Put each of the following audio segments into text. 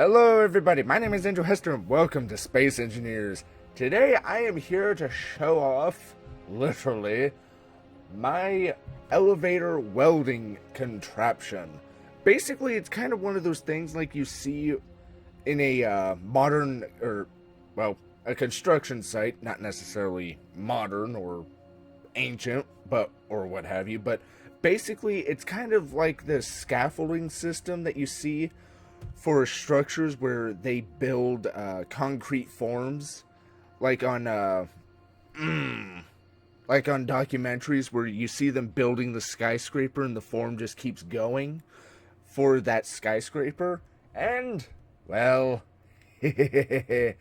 Hello everybody, my name is Andrew Hester and welcome to Space Engineers. Today I am here to show off, literally, my elevator welding contraption. Basically, it's kind of one of those things like you see in a modern, a construction site, not necessarily modern or ancient, or what have you, but basically it's kind of like this scaffolding system that you see for structures where they build concrete forms, like on documentaries where you see them building the skyscraper and the form just keeps going for that skyscraper. And well, it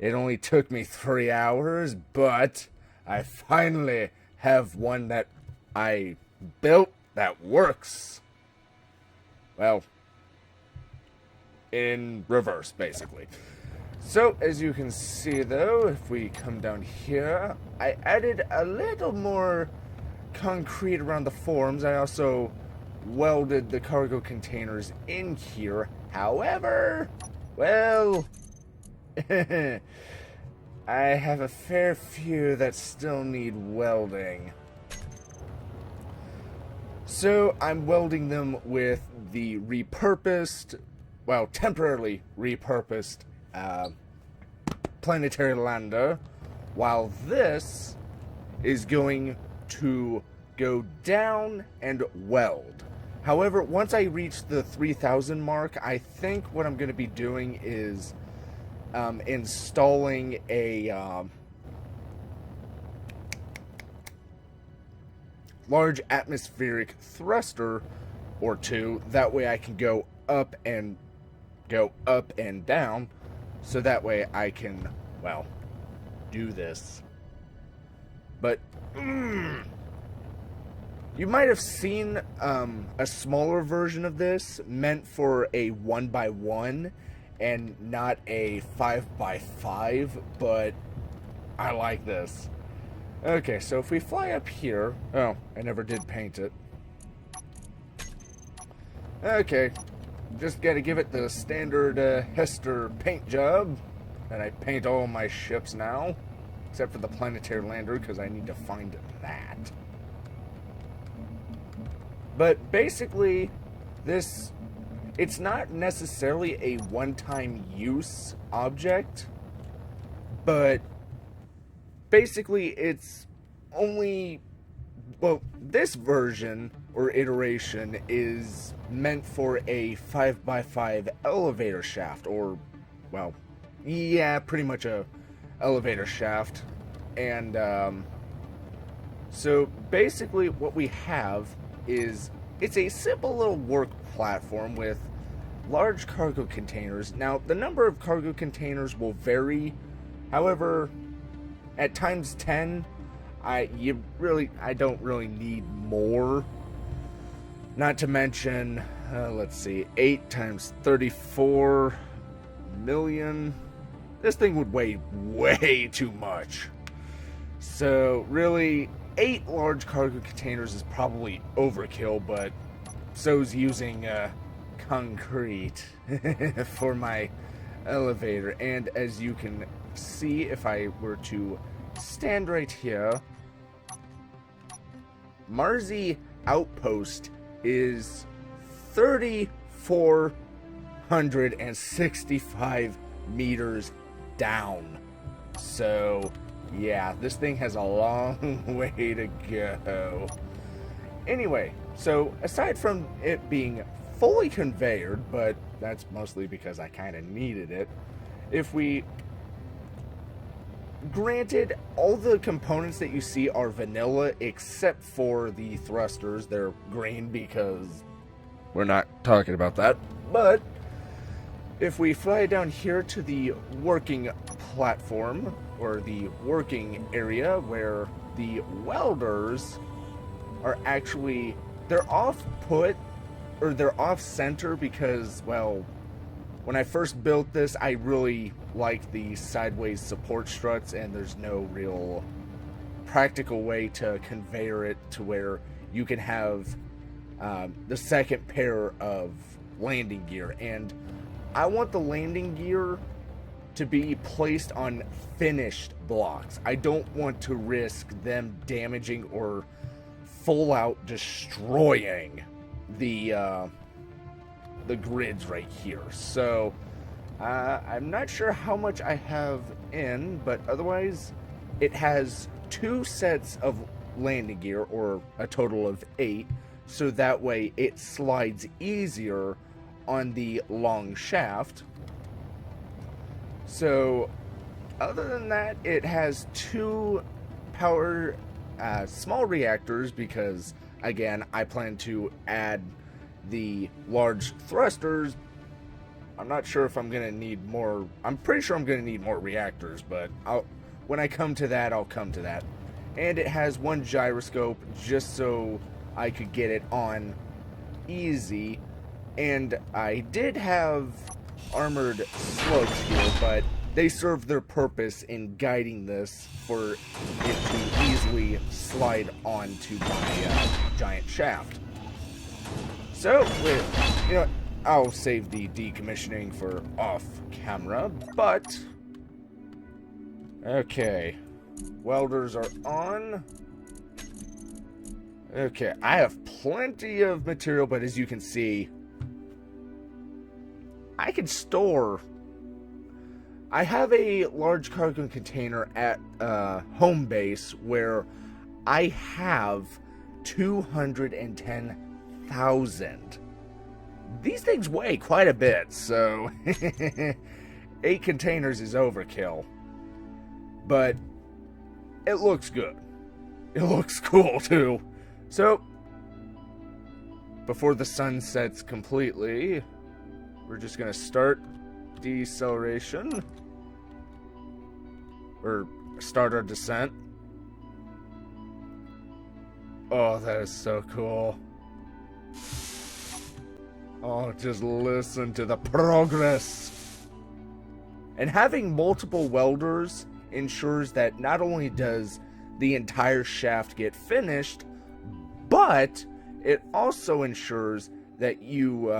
only took me 3 hours, but I finally have one that I built that works. Well, in reverse, basically. So, as you can see though, if we come down here, I added a little more concrete around the forms. I also welded the cargo containers in here. However, well, I have a fair few that still need welding. So, I'm welding them with the temporarily repurposed planetary lander, while this is going to go down and weld. However, once I reach the 3,000 mark, I think what I'm going to be doing is installing a large atmospheric thruster or two. That way I can go up and down, so that way I can, well, do this. But you might have seen a smaller version of this meant for a 1x1 and not a 5x5, but I like this. Okay, so if we fly up here, oh, I never did paint it. Okay, just gotta give it the standard Hester paint job. And I paint all my ships now, except for the planetary lander, because I need to find that. But basically, it's not necessarily a one-time use object, but basically it's only, well, this version or iteration is meant for a 5x5 elevator shaft, or, well, yeah, pretty much a elevator shaft. And so basically what we have is, it's a simple little work platform with large cargo containers. Now, the number of cargo containers will vary. However, at times 10, I don't really need more. Not to mention, let's see, 8 times 34 million. This thing would weigh way too much. So, really, 8 large cargo containers is probably overkill, but so's using concrete for my elevator. And as you can see, if I were to stand right here, Marzi Outpost is 3,465 meters down. So, yeah, this thing has a long way to go. Anyway, so aside from it being fully conveyored, but that's mostly because I kind of needed it, granted, all the components that you see are vanilla except for the thrusters. They're green because we're not talking about that. But if we fly down here to the working platform, or the working area, where the welders are actually, they're off-put, or they're off-center because, well, when I first built this, I really liked the sideways support struts, and there's no real practical way to conveyor it to where you can have the second pair of landing gear. And I want the landing gear to be placed on finished blocks. I don't want to risk them damaging or full out destroying the grids right here. So I'm not sure how much I have in, but otherwise it has 2 sets of landing gear, or a total of 8, so that way it slides easier on the long shaft. So other than that, it has 2 power small reactors, because again, I plan to add the large thrusters. I'm not sure if I'm gonna need more. I'm pretty sure I'm gonna need more reactors, but when I come to that, I'll come to that. And it has 1 gyroscope, just so I could get it on easy. And I did have armored slopes here, but they serve their purpose in guiding this for it to easily slide onto my giant shaft. So, I'll save the decommissioning for off camera, but okay, welders are on. Okay, I have plenty of material, but as you can see, I can store. I have a large cargo container at home base where I have 210,000. These things weigh quite a bit, so 8 containers is overkill. But it looks good. It looks cool too. So before the sun sets completely, we're just gonna start deceleration, or start our descent. Oh, that is so cool. Oh, just listen to the progress. And having multiple welders ensures that not only does the entire shaft get finished, but it also ensures that you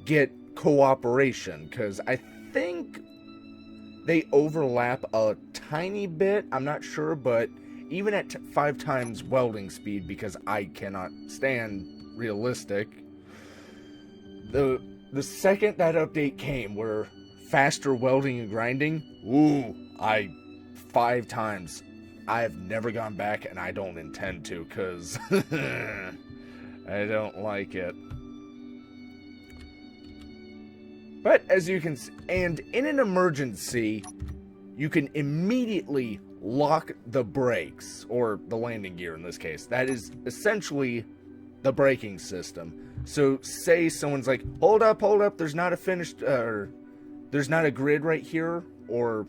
get cooperation, because I think they overlap a tiny bit. I'm not sure, but even at 5 times welding speed, because I cannot stand realistic, the second that update came where faster welding and grinding, 5 times. I have never gone back, and I don't intend to, because I don't like it. But as you can see, and in an emergency, you can immediately lock the brakes, or the landing gear in this case. That is essentially the braking system. So say someone's like, hold up, there's not a finished, there's not a grid right here, or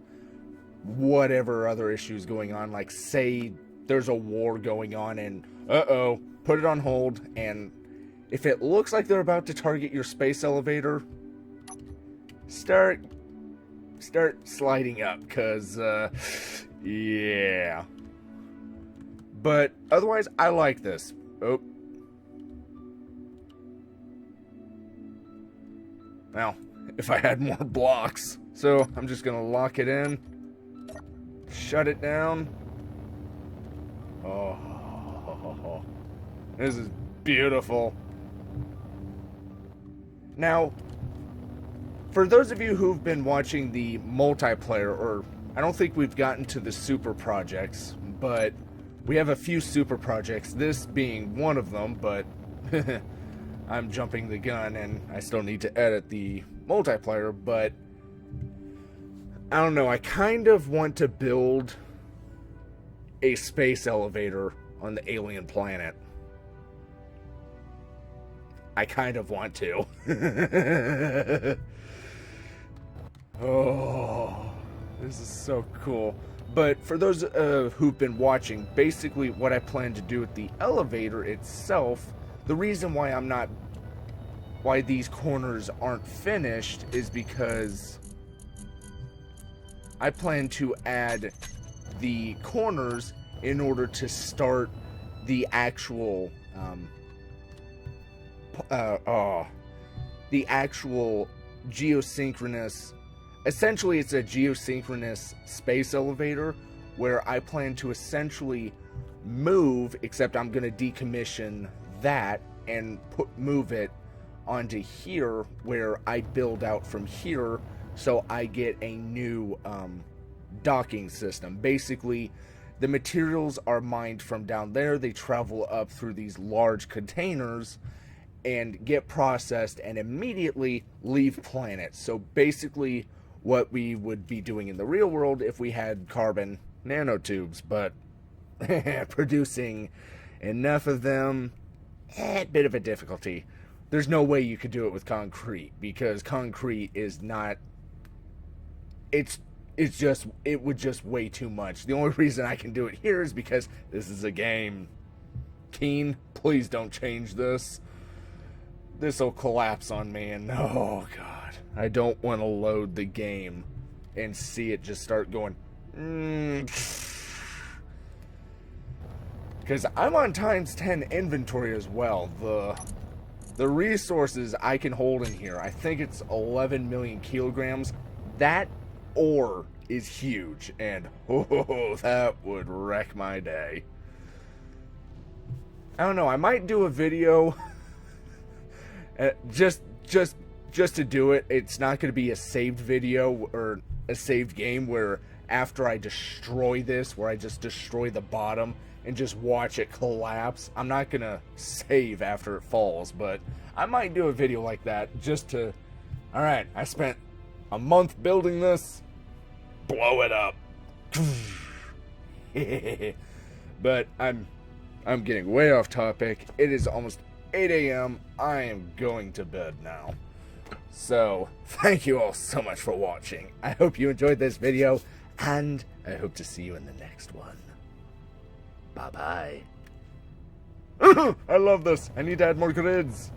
whatever other issues going on, like say there's a war going on and put it on hold, and if it looks like they're about to target your space elevator, start sliding up, because yeah. But otherwise, I like this. Well, if I had more blocks. So I'm just gonna lock it in, shut it down. Oh, this is beautiful. Now, for those of you who've been watching the multiplayer, or I don't think we've gotten to the super projects, but we have a few super projects, this being one of them, but I'm jumping the gun and I still need to edit the multiplayer, but I don't know, I kind of want to build a space elevator on the alien planet. I kind of want to. Oh, this is so cool. But for those who've been watching, basically what I plan to do with the elevator itself, the reason why these corners aren't finished is because I plan to add the corners in order to start the actual geosynchronous, essentially it's a geosynchronous space elevator where I plan to essentially move, except I'm going to decommission that and move it onto here where I build out from here, so I get a new docking system. Basically, the materials are mined from down there, they travel up through these large containers and get processed and immediately leave planet. So basically what we would be doing in the real world if we had carbon nanotubes, but producing enough of them, a bit of a difficulty. There's no way you could do it with concrete, because concrete is not, it would just way too much. The only reason I can do it here is because this is a game. Keen, please don't change this. This'll collapse on me, and oh god, I don't want to load the game and see it just start going because I'm on ×10 inventory as well. The resources I can hold in here, I think it's 11 million kilograms. That ore is huge, and oh, that would wreck my day. I don't know, I might do a video just to do it. It's not going to be a saved video or a saved game where after I destroy this, where I just destroy the bottom and just watch it collapse. I'm not going to save after it falls, but I might do a video like that just to, alright, I spent a month building this, blow it up. But I'm getting way off topic. It is almost 8 a.m. I am going to bed now. So, thank you all so much for watching. I hope you enjoyed this video, and I hope to see you in the next one. Bye-bye. I love this. I need to add more grids.